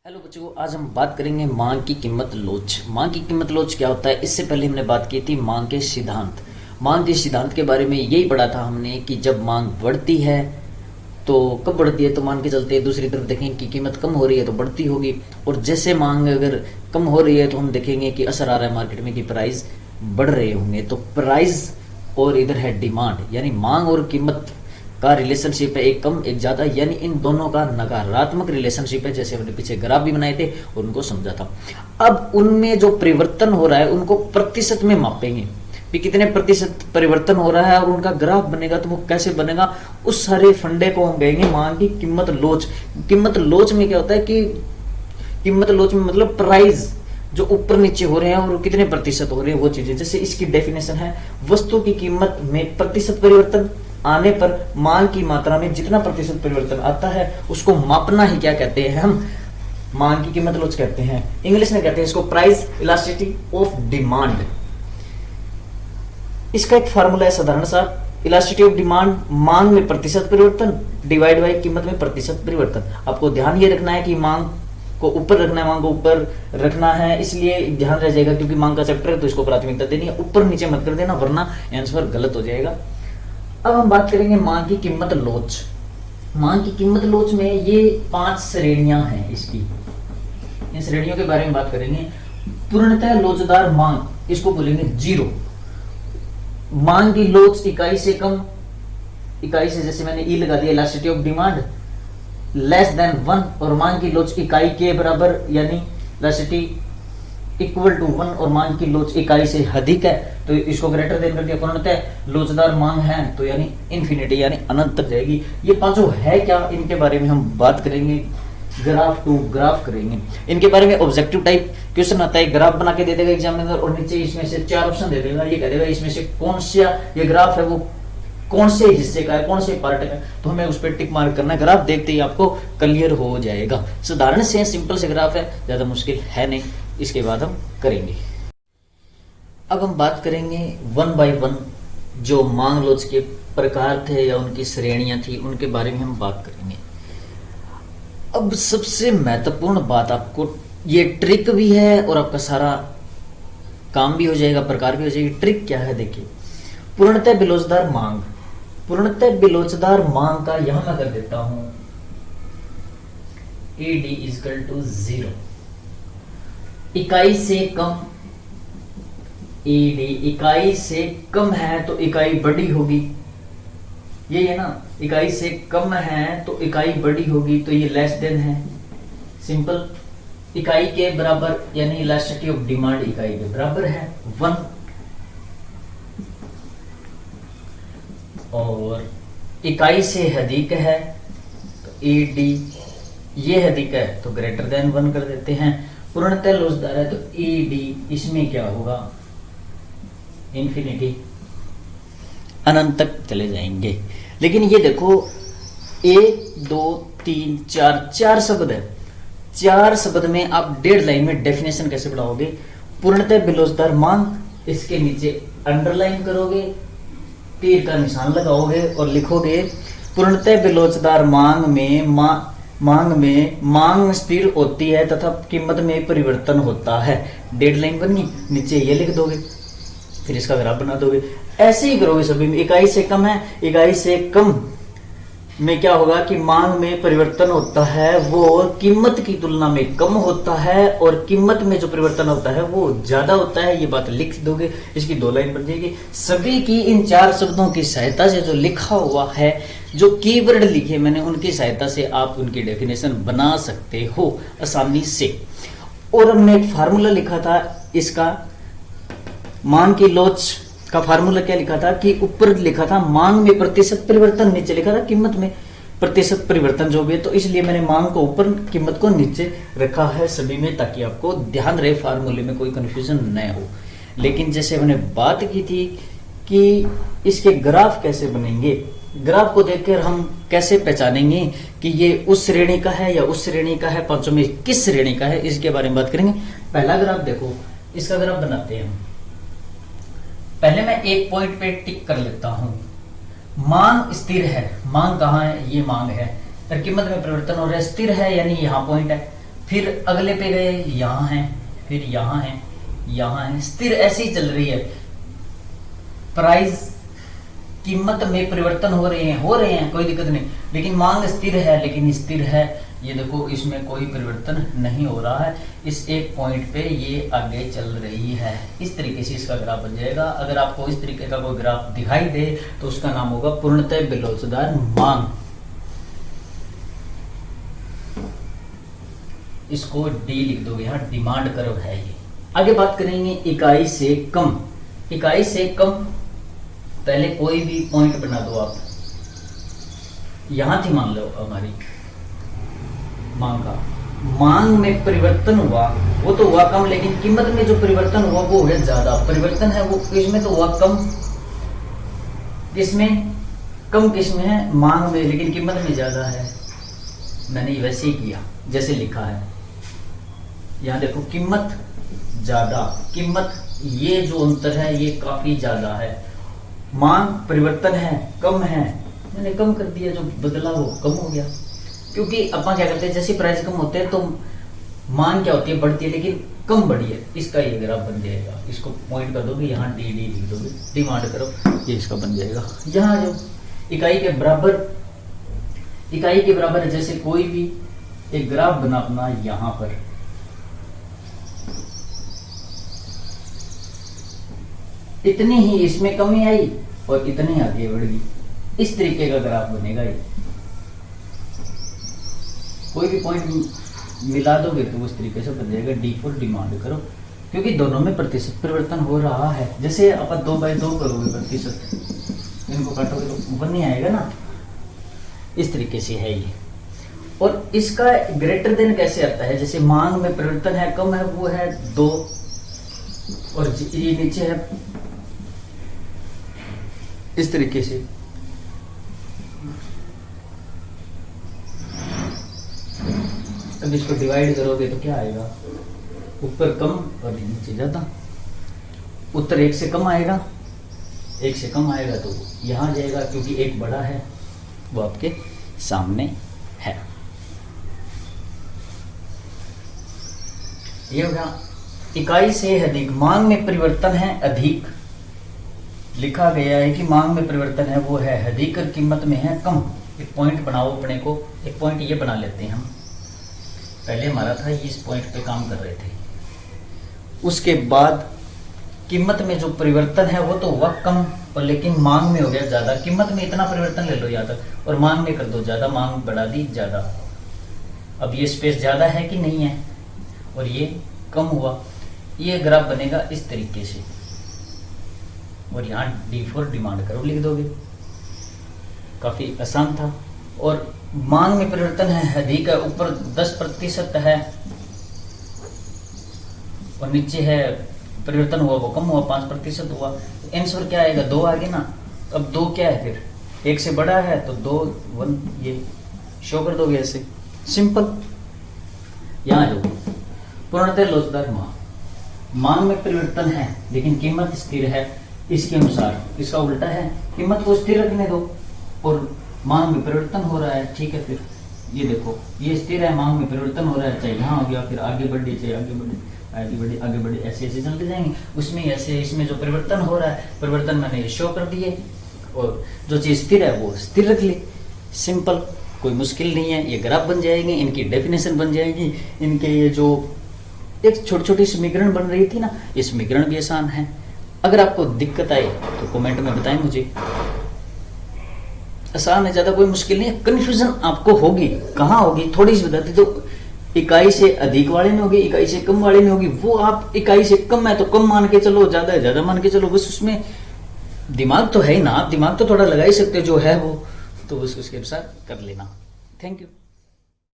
Hello बच्चों, आज हम बात करेंगे मांग की कीमत लोच। मांग की कीमत लोच क्या होता है, इससे पहले हमने बात की थी मांग के सिद्धांत। मांग के सिद्धांत के बारे में यही पढ़ा था हमने कि जब मांग बढ़ती है तो कब बढ़ती है, तो मान के चलते हैं दूसरी तरफ देखेंगे कि कीमत कम हो रही है तो बढ़ती होगी, और जैसे मांग अगर कम हो रही है तो हम देखेंगे कि असर आ रहा है मार्केट में कि प्राइस बढ़ रहे होंगे। तो प्राइस और इधर है डिमांड, यानी मांग और कीमत का रिलेशनशिप है, एक कम एक ज्यादा, यानी इन दोनों का नकारात्मक रिलेशनशिप है। जैसे हमने पीछे ग्राफ भी बनाए थे और उनको समझा था। अब उनमें जो परिवर्तन हो रहा है उनको प्रतिशत में मापेंगे कि कितने प्रतिशत परिवर्तन हो रहा है, और उनका ग्राफ बनेगा तो वो कैसे बनेगा, उस सारे फंडे को हम कहेंगे मांग की कीमत लोच। कीमत लोच में क्या होता है कि कीमत लोच में मतलब प्राइस जो ऊपर नीचे हो रहे हैं और कितने प्रतिशत हो रहे हैं वो चीजें। जैसे इसकी डेफिनेशन है, वस्तु की कीमत में प्रतिशत परिवर्तन आने पर मांग की मात्रा में जितना प्रतिशत परिवर्तन आता है उसको मापना ही क्या कहते हैं, हम मांग की कीमत लोच कहते हैं। इंग्लिश में कहते हैं इसको प्राइस इलास्टिसिटी ऑफ डिमांड। इसका एक फार्मूला है साधारण सा, इलास्टिसिटी ऑफ डिमांड मांग में प्रतिशत परिवर्तन डिवाइड बाय कीमत में प्रतिशत परिवर्तन। आपको ध्यान ये रखना है कि मांग को ऊपर रखना है, मांग को ऊपर रखना है, इसलिए ध्यान रह जाएगा क्योंकि मांग का चैप्टर है तो इसको प्राथमिकता देनी है, ऊपर नीचे मत कर देना वरना आंसर गलत हो जाएगा। अब हम बात करेंगे मांग की कीमत लोच। मांग की कीमत लोच में ये 5 श्रेणियां हैं इसकी, इन श्रेणियों के बारे में बात करेंगे। पूर्णतः लोचदार मांग, इसको बोलेंगे जीरो। मांग की लोच इकाई से कम, इकाई से जैसे मैंने ई लगा दिया elasticity of demand, less than 1, और मांग की लोच इकाई के बराबर यानी इलास्टिसिटी इक्वल टू 1, और मांग की लोच इकाई से अधिक है तो इसको ग्रेटर देन कर दिया। पूर्णतः लोचदार मांग है तो यानी इन्फिनिटी यानी अनंत तक जाएगी। ये पांचों है क्या, इनके बारे में हम बात करेंगे, ग्राफ टू ग्राफ करेंगे। इनके बारे में ऑब्जेक्टिव टाइप क्वेश्चन आता है, ग्राफ बना के दे देगा एग्जामिनर और नीचे इसमें से 4 ऑप्शन दे देगा, ये कह देगा इसमें से कौन सा ये ग्राफ है वो कौन से हिस्से का है, कौन से पार्ट का है, तो हमें उस पर टिक मार्क करना है। ग्राफ देखते ही आपको क्लियर हो जाएगा। साधारण से सिंपल से ग्राफ है, ज्यादा मुश्किल है नहीं, इसके बाद हम करेंगे। अब हम बात करेंगे 1 बाय 1 जो मांग लोच के प्रकार थे या उनकी श्रेणियां थी उनके बारे में हम बात करेंगे। अब सबसे महत्वपूर्ण बात, आपको ये ट्रिक भी है और आपका सारा काम भी हो जाएगा, प्रकार भी हो जाएगी। ट्रिक क्या है देखिए, पूर्णतः बेलोचदार मांग, पूर्णतः बेलोचदार मांग का यहां मैं कर देता हूं AD = 0। इकाई से कम, AD इकाई से कम है तो इकाई बड़ी होगी, ये है ना, इकाई से कम है तो इकाई बड़ी होगी, तो ये लेस देन है, सिंपल। इकाई के बराबर यानी इलास्टिसिटी ऑफ डिमांड इकाई के बराबर है 1, और इकाई से अधिक है तो AD ये अधिक है तो ग्रेटर देन 1 कर देते हैं। पूर्णतः लोचदार है तो AD इसमें क्या होगा, इन्फिनिटी अनंत तक चले जाएंगे। लेकिन ये देखो 1 2 3 4 शब्द है, 4 शब्द में आप 1.5 लाइन में डेफिनेशन कैसे बढ़ाओगे। पूर्णतः बेलोचदार मांग, इसके नीचे अंडरलाइन करोगे, तीर का निशान लगाओगे और लिखोगे पूर्णतः बेलोचदार मांग में मांग स्थिर होती है तथा कीमत में परिवर्तन होता है। 1.5 लाइन बनी, नीचे ये लिख दोगे, फिर इसका ग्राफ बना दोगे। ऐसे ही करोगे सभी में। इकाई से कम है, इकाई से कम में क्या होगा कि मांग में परिवर्तन होता है वो कीमत की तुलना में कम होता है, और कीमत में जो परिवर्तन होता है वो ज्यादा होता है। ये बात लिख दोगे, इसकी 2 लाइन बन जाएगी। सभी की इन 4 शब्दों की सहायता से जो लिखा हुआ है, जो कीवर्ड लिखे मैंने, उनकी सहायता से आप उनकी डेफिनेशन बना सकते हो आसानी से। और हमने एक फार्मूला लिखा था इसका, मांग की लोच का फार्मूला क्या लिखा था कि ऊपर लिखा था मांग में प्रतिशत परिवर्तन, नीचे लिखा था कीमत में प्रतिशत परिवर्तन जो भी है, तो इसलिए मैंने मांग को ऊपर कीमत को नीचे रखा है सभी में, ताकि आपको ध्यान रहे, फार्मूले में कोई कंफ्यूजन न हो। लेकिन जैसे हमने बात की थी कि इसके ग्राफ कैसे बनेंगे, ग्राफ को देखकर हम कैसे पहचानेंगे कि ये उस श्रेणी का है या उस श्रेणी का है, पांचों में किस श्रेणी का है, इसके बारे में बात करेंगे। पहला ग्राफ देखो, इसका ग्राफ बनाते हैं हम। पहले मैं एक पॉइंट पे टिक कर लेता हूं। मांग स्थिर है, मांग कहां है, ये मांग है, और कीमत में परिवर्तन हो रहा है, स्थिर है यानी यहां पॉइंट है। फिर अगले पे गए, यहाँ है, फिर यहाँ है, यहाँ है, स्थिर ऐसी चल रही है। प्राइस कीमत में परिवर्तन हो रहे हैं, कोई दिक्कत नहीं, लेकिन मांग स्थिर है, लेकिन स्थिर है, ये देखो इसमें कोई परिवर्तन नहीं हो रहा है। इस एक पॉइंट पे ये आगे चल रही है। इस तरीके से इसका ग्राफ बन जाएगा। अगर आपको इस तरीके का कोई ग्राफ दिखाई दे तो उसका नाम होगा पूर्णतः बेलोचदार मांग। इसको डी लिख दोगे, यहाँ डिमांड कर्व है ये। आगे बात करेंगे इकाई से कम। इकाई से कम, पहले कोई भी पॉइंट बना दो आप। यहां थी मान लो हमारी मांग का, मांग में परिवर्तन हुआ, वो तो हुआ कम, लेकिन कीमत में जो परिवर्तन हुआ वो हो गया ज्यादा। परिवर्तन है वो किसमें तो हुआ कम, किसमें कम, किसमें है मांग में, लेकिन कीमत में ज्यादा है। मैंने वैसे ही किया जैसे लिखा है। यहां देखो कीमत ज्यादा, कीमत ये जो अंतर है ये काफी ज्यादा है। मांग परिवर्तन है, कम है, मैंने कम कर दिया, जो बदला वो कम हो गया। क्योंकि अपन क्या करते हैं, जैसे प्राइस कम होते हैं तो मांग क्या होती है, बढ़ती है, लेकिन कम बढ़ी है। इसका ये ग्राफ बन जाएगा। इसको पॉइंट कर दोगे, यहाँ डी डी लिख दोगे, डिमांड करो, ये इसका बन जाएगा। यहाँ जो इकाई के बराबर है, जैसे कोई भी एक ग्राफ बना अपना, यहाँ पर इतनी ही इसमें कमी आई और इतनी आगे बढ़ गई। इस तरीके का ग्राफ बनेगा ये। कोई भी पॉइंट मिला दोगे तो उस तरीके से बन जाएगा। डी फॉर डिमांड करो, क्योंकि दोनों में प्रतिशत परिवर्तन हो रहा है। जैसे अपन 2/2 करोगे प्रतिशत, इनको काटोगे तो 1 नहीं आएगा ना। इस तरीके से है ये। और इसका ग्रेटर देन कैसे आता है, जैसे मांग में परिवर्तन है, कम है, वो है 2, और ये नीचे है इस तरीके से। अब इसको डिवाइड करोगे तो क्या आएगा, ऊपर कम और नीचे ज्यादा। उत्तर 1 से कम आएगा, 1 से कम आएगा तो यहां जाएगा, क्योंकि एक बड़ा है वो आपके सामने है। ये होगा इकाई से अधिक। मांग में परिवर्तन है अधिक, लिखा गया है कि मांग में परिवर्तन है वो है अधिक और कीमत में है कम। एक पॉइंट बनाओ अपने को, एक पॉइंट ये बना लेते हैं हम। पहले हमारा था इस पॉइंट पे काम कर रहे थे। उसके बाद कीमत में जो परिवर्तन है वो तो हुआ कम, और लेकिन मांग में हो गया ज्यादा। कीमत में इतना परिवर्तन ले लो यहाँ तक, और मांग में कर दो ज्यादा, मांग बढ़ा दी ज्यादा। अब ये स्पेस ज्यादा है कि नहीं है, और ये कम हुआ। ये ग्राफ बनेगा इस तरीके से, और यहाँ डी फॉर डिमांड करो लिख दोगे। काफी आसान था। और मांग में परिवर्तन है अधिक है, ऊपर 10% है और नीचे है परिवर्तन हुआ वो कम हुआ, 5% हुआ। आंसर क्या आएगा, 2 आगे ना। अब 2 क्या है, फिर 1 से बड़ा है तो 2 1 ये शो कर दोगे ऐसे, सिंपल। यहाँ जो पूर्णतः लोचदार मांग में परिवर्तन है लेकिन कीमत स्थिर है, इसके अनुसार। इसका उल्टा है, कीमत को स्थिर रखने दो और मांग में परिवर्तन हो रहा है, ठीक है। फिर ये देखो ये स्थिर है, मांग में परिवर्तन हो रहा है, चाहे यहाँ हो गया, फिर आगे बढ़े, चाहे आगे बढ़े, ऐसे ऐसे चलते जाएंगे। उसमें ऐसे इसमें जो परिवर्तन हो रहा है, परिवर्तन मैंने शो कर दिए, और जो चीज स्थिर है वो स्थिर रख ली। सिंपल, कोई मुश्किल नहीं है। ये ग्राफ बन जाएंगे, इनकी डेफिनेशन बन जाएगी, इनके ये जो एक छोटी छोटी समीकरण बन रही थी ना, ये समीकरण भी आसान है। अगर आपको दिक्कत आए तो कमेंट में बताएं मुझे। आसान है, ज्यादा कोई मुश्किल नहीं है। कंफ्यूजन आपको होगी, कहाँ होगी, थोड़ी सी बताती। तो इकाई से अधिक वाले में होगी, इकाई से कम वाले में होगी। वो आप इकाई से कम है तो कम मान के चलो, ज्यादा है ज्यादा मान के चलो। बस उसमें दिमाग तो है ही ना, आप दिमाग तो थोड़ा लगा ही सकते हो, जो है वो तो बस उसके अनुसार कर लेना। Thank you.